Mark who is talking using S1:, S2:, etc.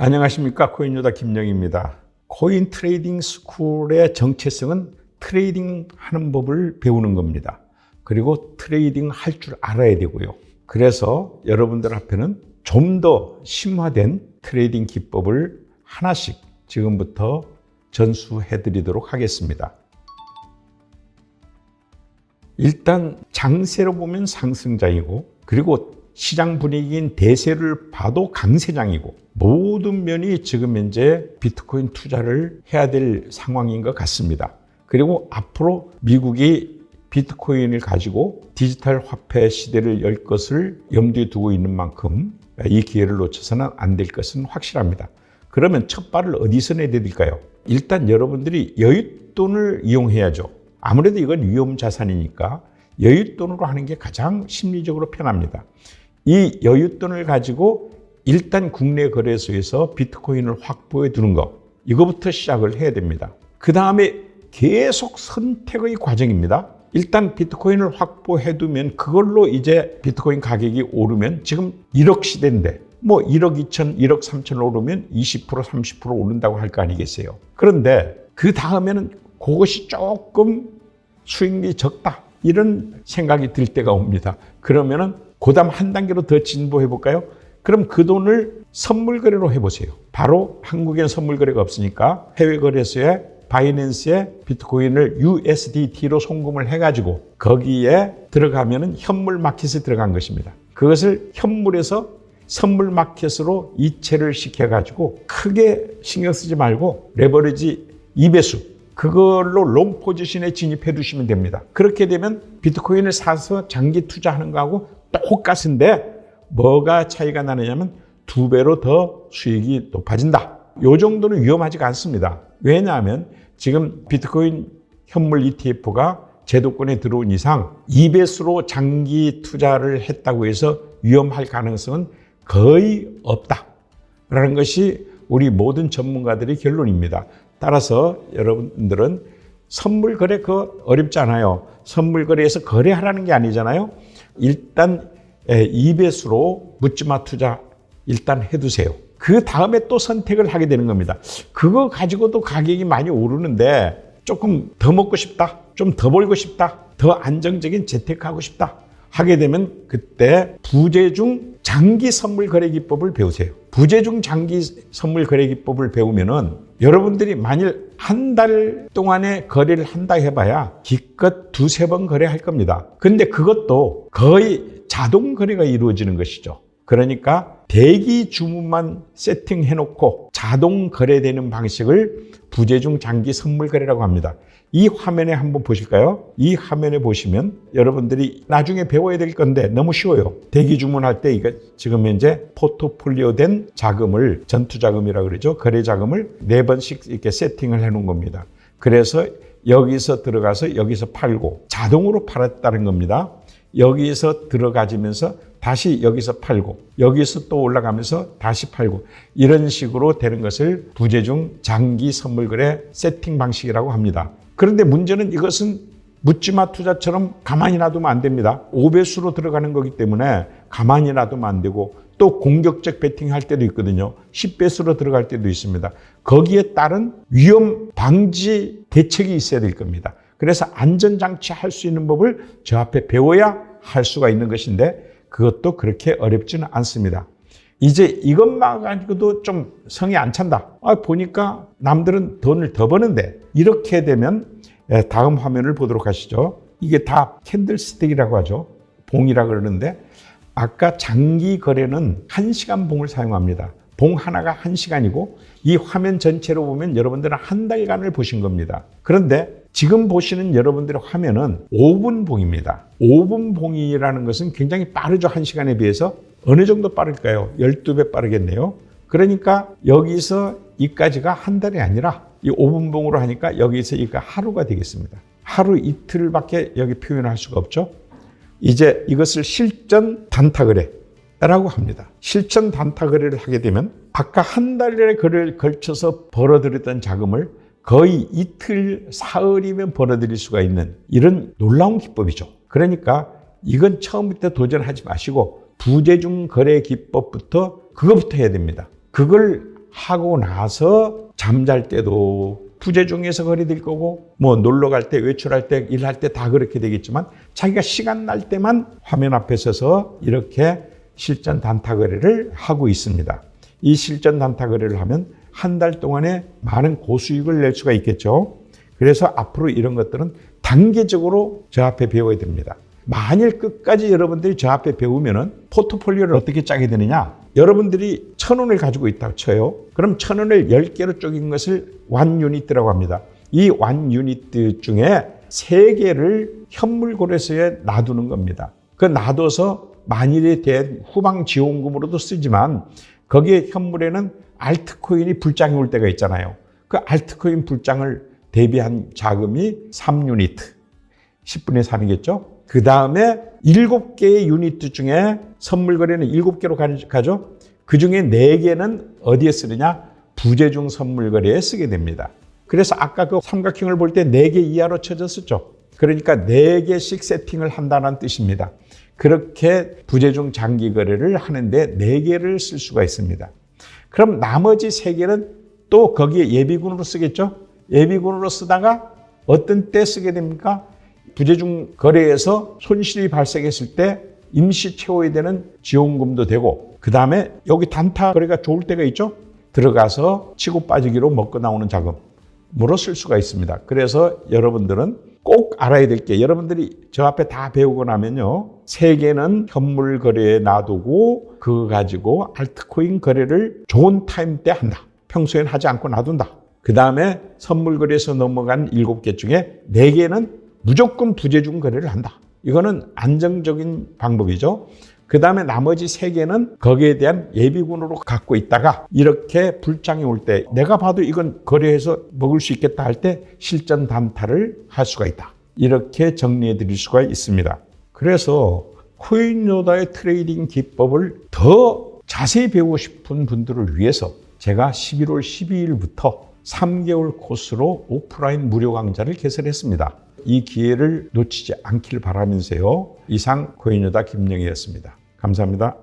S1: 안녕하십니까. 코인요다 김영입니다. 코인 트레이딩 스쿨의 정체성은 트레이딩 하는 법을 배우는 겁니다. 그리고 트레이딩 할 줄 알아야 되고요. 그래서 여러분들 앞에는 좀 더 심화된 트레이딩 기법을 하나씩 지금부터 전수해 드리도록 하겠습니다. 일단 장세로 보면 상승장이고, 그리고 시장 분위기인 대세를 봐도 강세장이고, 모든 면이 지금 현재 비트코인 투자를 해야 될 상황인 것 같습니다. 그리고 앞으로 미국이 비트코인을 가지고 디지털 화폐 시대를 열 것을 염두에 두고 있는 만큼 이 기회를 놓쳐서는 안 될 것은 확실합니다. 그러면 첫 발을 어디서 내야 될까요? 일단 여러분들이 여윳돈을 이용해야죠. 아무래도 이건 위험 자산이니까 여윳돈으로 하는 게 가장 심리적으로 편합니다. 이 여윳돈을 가지고 일단 국내 거래소에서 비트코인을 확보해 두는 것, 이거부터 시작을 해야 됩니다. 그 다음에 계속 선택의 과정입니다. 일단 비트코인을 확보해 두면 그걸로 이제 비트코인 가격이 오르면, 지금 1억 시대인데 뭐 1억 2천, 1억 3천 오르면 20%, 30% 오른다고 할 거 아니겠어요. 그런데 그 다음에는 그것이 조금 수익률이 적다, 이런 생각이 들 때가 옵니다. 그러면은 그 다음 한 단계로 더 진보해 볼까요? 그럼 그 돈을 선물 거래로 해보세요. 바로 한국엔 선물 거래가 없으니까 해외 거래소에 바이낸스에 비트코인을 USDT로 송금을 해가지고 거기에 들어가면은 현물 마켓에 들어간 것입니다. 그것을 현물에서 선물 마켓으로 이체를 시켜가지고 크게 신경 쓰지 말고 레버리지 2배수, 그걸로 롱 포지션에 진입해 두시면 됩니다. 그렇게 되면 비트코인을 사서 장기 투자하는 거하고 똑같은데 뭐가 차이가 나느냐면 2배로 더 수익이 높아진다. 이 정도는 위험하지가 않습니다. 왜냐하면 지금 비트코인 현물 ETF가 제도권에 들어온 이상 2배수로 장기 투자를 했다고 해서 위험할 가능성은 거의 없다라는 것이 우리 모든 전문가들의 결론입니다. 따라서 여러분들은 선물 거래 그거 어렵지 않아요. 선물 거래에서 거래하라는 게 아니잖아요. 일단 2배수로 묻지마 투자 일단 해두세요. 그 다음에 또 선택을 하게 되는 겁니다. 그거 가지고도 가격이 많이 오르는데 조금 더 먹고 싶다, 좀 더 벌고 싶다, 더 안정적인 재테크하고 싶다 하게 되면 그때 부재중 장기 선물 거래 기법을 배우세요. 부재중 장기 선물 거래 기법을 배우면은 여러분들이 만일 한 달 동안에 거래를 한다 해봐야 기껏 2-3번 거래할 겁니다. 근데 그것도 거의 자동 거래가 이루어지는 것이죠. 그러니까 대기 주문만 세팅해놓고 자동 거래되는 방식을 부재중 장기 선물 거래라고 합니다. 이 화면에 한번 보실까요? 이 화면에 보시면 여러분들이 나중에 배워야 될 건데 너무 쉬워요. 대기 주문할 때 이거 지금 현재 포트폴리오 된 자금을, 전투 자금이라고 그러죠. 거래 자금을 4번씩 이렇게 세팅을 해놓은 겁니다. 그래서 여기서 들어가서 여기서 팔고 자동으로 팔았다는 겁니다. 여기서 들어가지면서 다시 여기서 팔고 여기서 또 올라가면서 다시 팔고 이런 식으로 되는 것을 부재중 장기 선물 거래 세팅 방식이라고 합니다. 그런데 문제는 이것은 묻지마 투자처럼 가만히 놔두면 안 됩니다. 5배수로 들어가는 거기 때문에 가만히 놔두면 안 되고, 또 공격적 베팅 할 때도 있거든요. 10배수로 들어갈 때도 있습니다. 거기에 따른 위험 방지 대책이 있어야 될 겁니다. 그래서 안전장치 할 수 있는 법을 저 앞에 배워야 할 수가 있는 것인데 그것도 그렇게 어렵지는 않습니다. 이제 이것만 가지고도 좀 성이 안 찬다. 보니까 남들은 돈을 더 버는데, 이렇게 되면 다음 화면을 보도록 하시죠. 이게 다 캔들스틱이라고 하죠. 봉이라고 그러는데, 아까 장기 거래는 1시간 봉을 사용합니다. 봉 하나가 1시간이고 이 화면 전체로 보면 여러분들은 한 달간을 보신 겁니다. 그런데 지금 보시는 여러분들의 화면은 5분 봉입니다. 5분 봉이라는 것은 굉장히 빠르죠. 1시간에 비해서. 어느 정도 빠를까요? 12배 빠르겠네요. 그러니까 여기서 이까지가 한 달이 아니라 이 5분 봉으로 하니까 여기서 이가 하루가 되겠습니다. 하루 이틀밖에 여기 표현할 수가 없죠. 이제 이것을 실전 단타 거래라고 합니다. 실전 단타 거래를 하게 되면 아까 한 달의 거래를 걸쳐서 벌어들였던 자금을 거의 이틀, 사흘이면 벌어들일 수가 있는 이런 놀라운 기법이죠. 그러니까 이건 처음부터 도전하지 마시고 부재중 거래 기법부터 그것부터 해야 됩니다. 그걸 하고 나서 잠잘 때도 부재중에서 거래될 거고 뭐 놀러 갈 때, 외출할 때, 일할 때 다 그렇게 되겠지만 자기가 시간 날 때만 화면 앞에 서서 이렇게 실전 단타 거래를 하고 있습니다. 이 실전 단타 거래를 하면 한 달 동안에 많은 고수익을 낼 수가 있겠죠. 그래서 앞으로 이런 것들은 단계적으로 저 앞에 배워야 됩니다. 만일 끝까지 여러분들이 저 앞에 배우면은 포트폴리오를 어떻게 짜게 되느냐? 여러분들이 1,000원을 가지고 있다고 쳐요. 그럼 1,000원을 10개로 쪼갠 것을 원 유니트라고 합니다. 이 원 유니트 중에 3개를 현물거래소에 놔두는 겁니다. 그 놔둬서 만일에 대한 후방 지원금으로도 쓰지만 거기에 현물에는 알트코인이 불장이 올 때가 있잖아요. 그 알트코인 불장을 대비한 자금이 3유니트, 10분의 3이겠죠? 그 다음에 7개의 유니트 중에 선물 거래는 7개로 가죠. 그 중에 4개는 어디에 쓰느냐? 부재중 선물 거래에 쓰게 됩니다. 그래서 아까 그 삼각형을 볼 때 4개 이하로 쳐졌었죠. 그러니까 4개씩 세팅을 한다는 뜻입니다. 그렇게 부재중 장기 거래를 하는데 4개를 쓸 수가 있습니다. 그럼 나머지 3개는 또 거기에 예비군으로 쓰겠죠? 예비군으로 쓰다가 어떤 때 쓰게 됩니까? 부재중 거래에서 손실이 발생했을 때 임시 채워야 되는 지원금도 되고 그 다음에 여기 단타 거래가 좋을 때가 있죠? 들어가서 치고 빠지기로 먹고 나오는 자금으로 쓸 수가 있습니다. 그래서 여러분들은 꼭 알아야 될 게 여러분들이 저 앞에 다 배우고 나면요. 3개는 현물 거래에 놔두고 그거 가지고 알트코인 거래를 좋은 타임 때 한다. 평소엔 하지 않고 놔둔다. 그 다음에 선물 거래에서 넘어간 7개 중에 4개는 무조건 부재중 거래를 한다. 이거는 안정적인 방법이죠. 그 다음에 나머지 3개는 거기에 대한 예비군으로 갖고 있다가 이렇게 불장이 올 때 내가 봐도 이건 거래해서 먹을 수 있겠다 할 때 실전 단타를 할 수가 있다. 이렇게 정리해 드릴 수가 있습니다. 그래서 코인노다의 트레이딩 기법을 더 자세히 배우고 싶은 분들을 위해서 제가 11월 12일부터 3개월 코스로 오프라인 무료 강좌를 개설했습니다. 이 기회를 놓치지 않길 바라면서요. 이상 코인노다 김영희였습니다. 감사합니다.